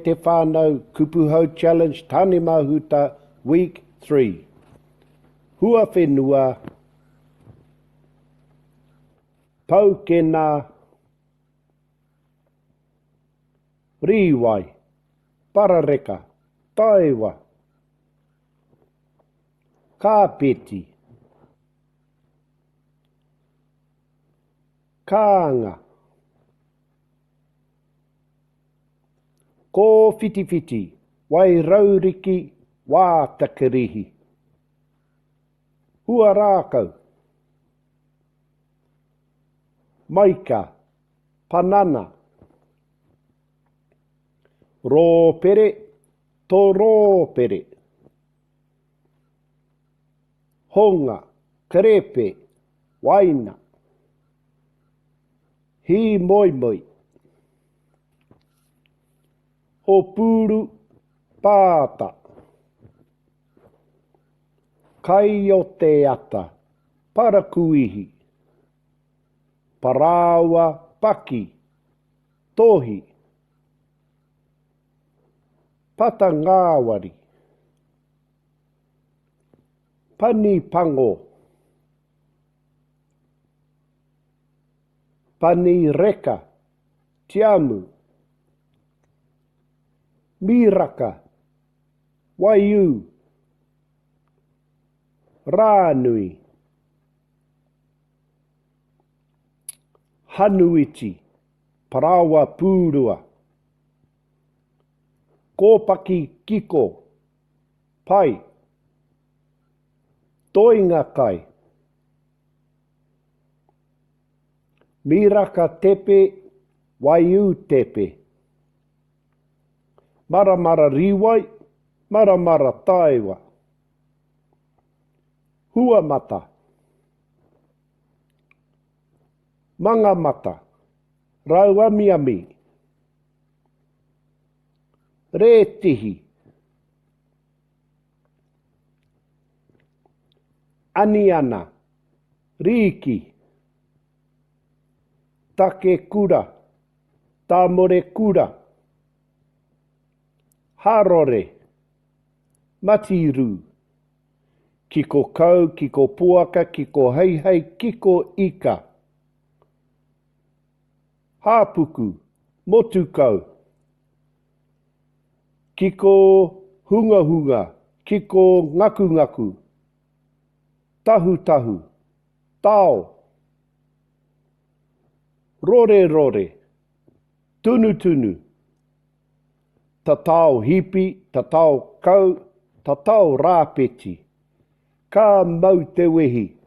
te whānau Kupuhau Challenge Tāne Mahuta Week 3. Hua whenua, pau ke nā, riwai, parareka, taiwa, kāpeti, kāanga, ko whitiwhiti, wai rauriki, wā takirihi. Hua rākau, maika, panana, rōpere, tō rōpere, honga, karepe, waina, hi moi moi, ho pūru, pāta, kai o te ata, parakuihi, parawa, paki, tohi, pata ngāwari, pani pango, pani reka, tiamu, miraka, waiu, rānui, hanuiti, parawa pūrua, kōpaki kiko, pai, toinga kai, miraka tepe, waiu tepe, maramara riwai, maramara taiwa, hua mata, manga mata, rauamiami, rētihi, aniana, riki, take kura, tamore kura, harore, matiru, kiko kau, kiko puaka, kiko heihei, kiko ika, hāpuku, motukau, kiko hunga hunga, kiko ngaku ngaku, tahu tahu, tao, rore rore, tunu tunu, tatao hipi, tatao kau, tatao rāpeti, ka mau te wehi.